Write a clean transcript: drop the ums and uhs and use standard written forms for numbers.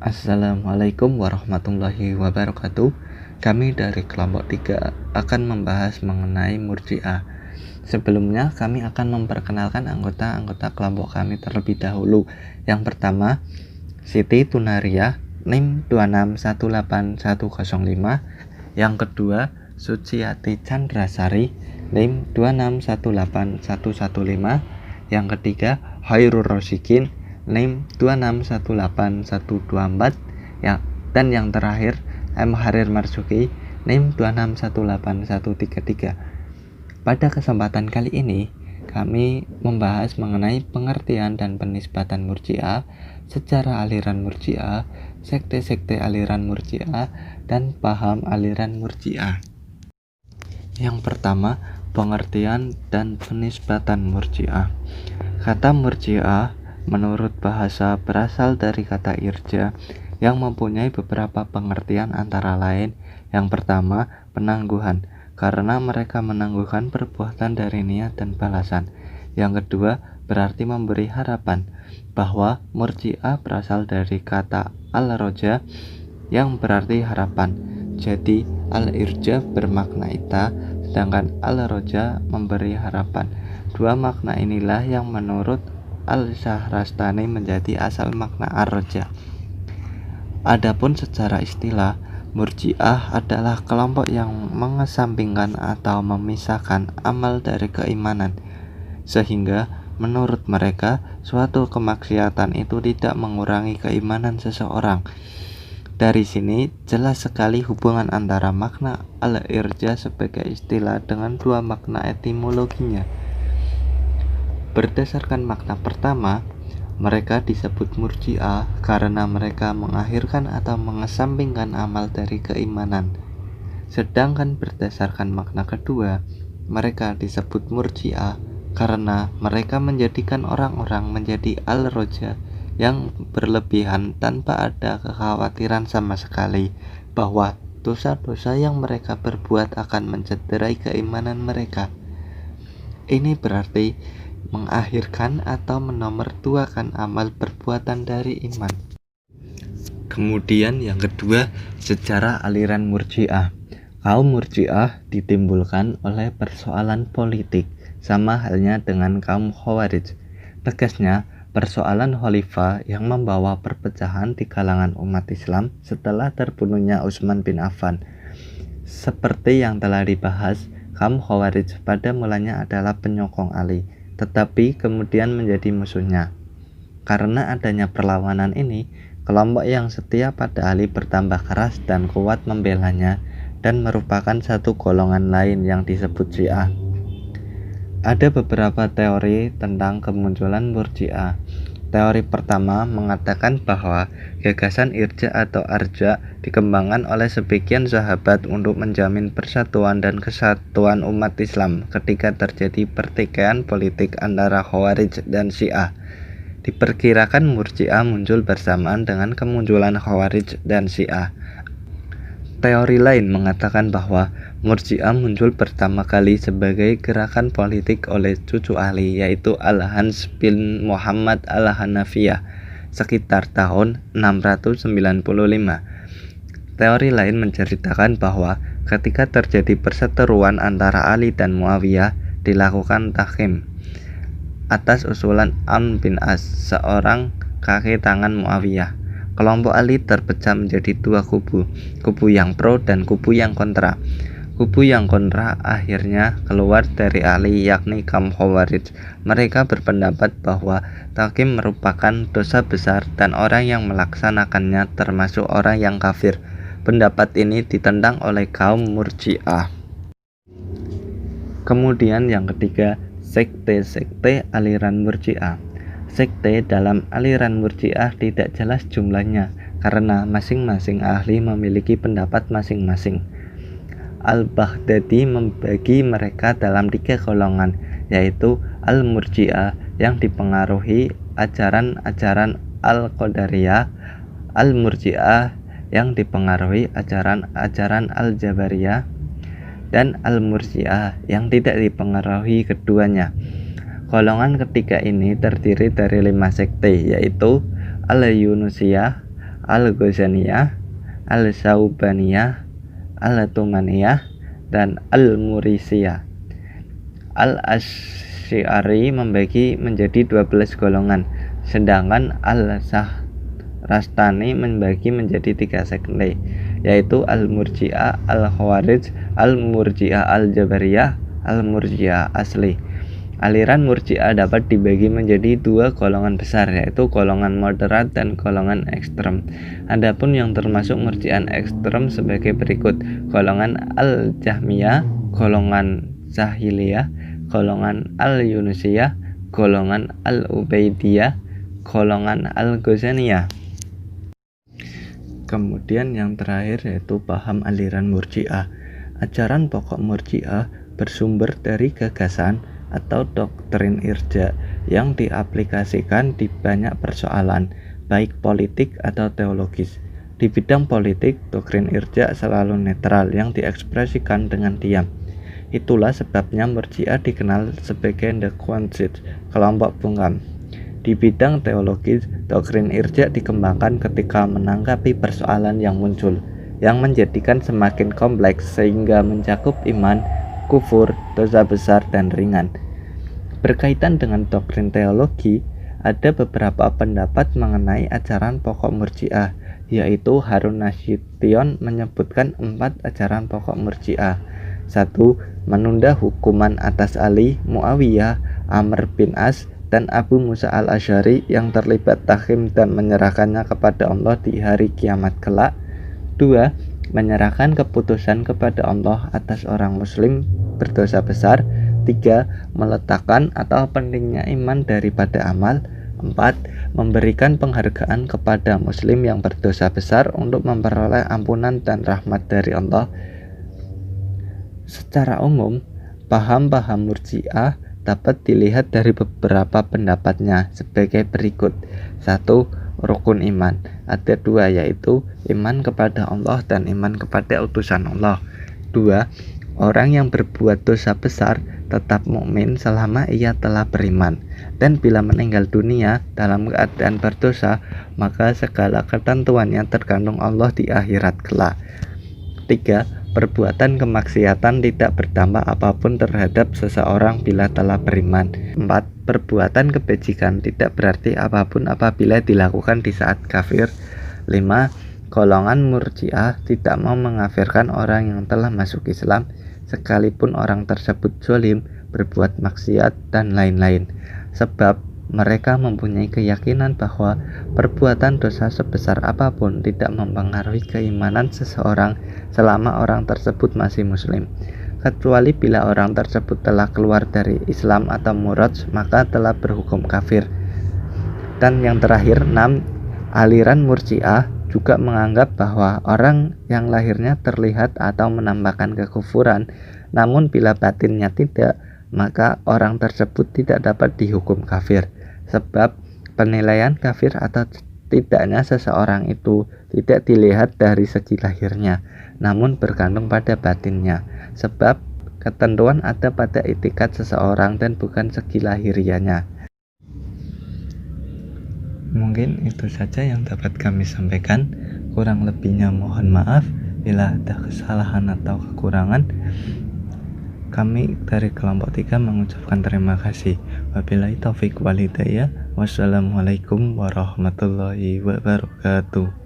Assalamualaikum warahmatullahi wabarakatuh. Kami dari kelompok 3 akan membahas mengenai Murji'ah. Sebelumnya kami akan memperkenalkan anggota-anggota kelompok kami terlebih dahulu. Yang pertama, Siti Tunariah, NIM 2618105. Yang kedua, Suciati Chandrasari, NIM 2618115. Yang ketiga, Hairul Rosikin, NIM 2618124, dan yang terakhir M. Harir Marzuki, NIM 2618133. Pada kesempatan kali ini kami membahas mengenai pengertian dan penisbatan Murji'ah, sejarah aliran Murji'ah, sekte-sekte aliran Murji'ah, dan paham aliran Murji'ah. Yang pertama, pengertian dan penisbatan Murji'ah. Kata Murji'ah menurut bahasa berasal dari kata irja yang mempunyai beberapa pengertian antara lain. Yang pertama, penangguhan, karena mereka menangguhkan perbuatan dari niat dan balasan. Yang kedua, berarti memberi harapan, bahwa Murji'ah berasal dari kata al-roja yang berarti harapan. Jadi al-irja bermakna ita, sedangkan al-roja memberi harapan. Dua makna inilah yang menurut Al-Syahrastani menjadi asal makna ar-roja. Adapun secara istilah, Murji'ah adalah kelompok yang mengesampingkan atau memisahkan amal dari keimanan, sehingga menurut mereka suatu kemaksiatan itu tidak mengurangi keimanan seseorang. Dari sini jelas sekali hubungan antara makna al-irja sebagai istilah dengan dua makna etimologinya. Berdasarkan makna pertama, mereka disebut Murji'ah karena mereka mengakhirkan atau mengesampingkan amal dari keimanan. Sedangkan berdasarkan makna kedua, mereka disebut Murji'ah karena mereka menjadikan orang-orang menjadi al-roja yang berlebihan tanpa ada kekhawatiran sama sekali bahwa dosa-dosa yang mereka perbuat akan mencederai keimanan mereka. Ini berarti mengakhirkan atau menomorsatukan amal perbuatan dari iman. Kemudian yang kedua, sejarah aliran Murji'ah. Kaum Murji'ah ditimbulkan oleh persoalan politik, sama halnya dengan kaum Khawarij. Tegasnya, persoalan khalifah yang membawa perpecahan di kalangan umat Islam setelah terbunuhnya Utsman bin Affan. Seperti yang telah dibahas, kaum Khawarij pada mulanya adalah penyokong Ali, tetapi kemudian menjadi musuhnya. Karena adanya perlawanan ini, kelompok yang setia pada Ali bertambah keras dan kuat membelanya dan merupakan satu golongan lain yang disebut Syiah. Ada beberapa teori tentang kemunculan Murji'ah. Teori pertama mengatakan bahwa gagasan irja atau arja dikembangkan oleh sebagian sahabat untuk menjamin persatuan dan kesatuan umat Islam ketika terjadi pertikaian politik antara Khawarij dan Syiah. Diperkirakan Murji'ah muncul bersamaan dengan kemunculan Khawarij dan Syiah. Teori lain mengatakan bahwa Murji'ah muncul pertama kali sebagai gerakan politik oleh cucu Ali, yaitu Al-Hans bin Muhammad Al-Hanafiyah sekitar tahun 695. Teori lain menceritakan bahwa ketika terjadi perseteruan antara Ali dan Muawiyah, dilakukan tahkim atas usulan Amr bin As, seorang kaki tangan Muawiyah. Kelompok Ali terpecah menjadi dua kubu yang pro dan kubu yang kontra. Kubu yang kontra akhirnya keluar dari Ali, yakni kaum Khawarij. Mereka berpendapat bahwa tahkim merupakan dosa besar dan orang yang melaksanakannya termasuk orang yang kafir. Pendapat ini ditentang oleh kaum Murji'ah. Kemudian yang ketiga, sekte-sekte aliran Murji'ah. Sekte dalam aliran Murji'ah tidak jelas jumlahnya karena masing-masing ahli memiliki pendapat masing-masing. Al-Baghdadi membagi mereka dalam 3 golongan, yaitu Al-Murji'ah yang dipengaruhi ajaran-ajaran Al-Qadariyah, Al-Murji'ah yang dipengaruhi ajaran-ajaran Al-Jabariyah, dan Al-Murji'ah yang tidak dipengaruhi keduanya. Golongan ketiga ini terdiri dari 5 sekte, yaitu Al-Yunusiyah, Al-Ghazaniyah, Al-Saubaniyah, Al-Tumaniyah, dan Al-Murisiyah. Al-Asy'ari membagi menjadi 12 golongan, sedangkan Al-Sahrastani membagi menjadi 3 sekte, yaitu Al-Murji'ah, Al-Khawarij, Al-Murji'ah Al-Jabariyah, Al-Murji'ah Asli. Aliran Murji'ah dapat dibagi menjadi 2 golongan besar, yaitu golongan moderat dan golongan ekstrem. Adapun yang termasuk Murji'ah ekstrem sebagai berikut: golongan Al-Jahmiyah, golongan Zahiliyah, golongan Al-Yunusiyah, golongan Al-Ubaidiyah, golongan Al-Ghazaniyah. Kemudian yang terakhir yaitu paham aliran Murji'ah. Ajaran pokok Murji'ah bersumber dari gagasan atau doktrin irja yang diaplikasikan di banyak persoalan, baik politik atau teologis. Di bidang politik, doktrin irja selalu netral yang diekspresikan dengan diam. Itulah sebabnya Murji'ah dikenal sebagai the Quansits, kelompok bungkam. Di bidang teologis, doktrin irja dikembangkan ketika menanggapi persoalan yang muncul, yang menjadikan semakin kompleks sehingga mencakup iman, kufur, dosa besar, dan ringan. Berkaitan dengan doktrin teologi, ada beberapa pendapat mengenai ajaran pokok Murji'ah, yaitu Harun Nasution menyebutkan 4 ajaran pokok Murji'ah. 1. Menunda hukuman atas Ali, Muawiyah, Amr bin As, dan Abu Musa al-Asy'ari yang terlibat tahkim dan menyerahkannya kepada Allah di hari kiamat kelak. 2. Menyerahkan keputusan kepada Allah atas orang muslim berdosa besar. 3. Meletakkan atau pentingnya iman daripada amal. 4. Memberikan penghargaan kepada muslim yang berdosa besar untuk memperoleh ampunan dan rahmat dari Allah. Secara umum, paham-paham Murji'ah dapat dilihat dari beberapa pendapatnya sebagai berikut. 1. Rukun iman. Ada 2, yaitu iman kepada Allah dan iman kepada utusan Allah. 2. Orang yang berbuat dosa besar tetap mukmin selama ia telah beriman, dan bila meninggal dunia dalam keadaan berdosa, maka segala ketentuannya tergantung Allah di akhirat kelak. 3. Perbuatan kemaksiatan tidak berdampak apapun terhadap seseorang bila telah beriman. 4. Perbuatan kebajikan tidak berarti apapun apabila dilakukan di saat kafir. 5. Golongan Murji'ah tidak mau mengkafirkan orang yang telah masuk Islam, sekalipun orang tersebut zalim, berbuat maksiat, dan lain-lain, sebab mereka mempunyai keyakinan bahwa perbuatan dosa sebesar apapun tidak mempengaruhi keimanan seseorang selama orang tersebut masih muslim, kecuali bila orang tersebut telah keluar dari Islam atau murtad, maka telah berhukum kafir. Dan yang terakhir, 6. Aliran Murji'ah juga menganggap bahwa orang yang lahirnya terlihat atau menampakkan kekufuran, namun bila batinnya tidak, maka orang tersebut tidak dapat dihukum kafir, sebab penilaian kafir atau tidaknya seseorang itu tidak dilihat dari segi lahirnya, namun bergantung pada batinnya, sebab ketentuan ada pada itikat seseorang dan bukan segi lahirianya. Mungkin itu saja yang dapat kami sampaikan. Kurang lebihnya mohon maaf bila ada kesalahan atau kekurangan. Kami dari kelompok 3 mengucapkan terima kasih. Wabillahi taufik wal hidayah. Wassalamualaikum warahmatullahi wabarakatuh.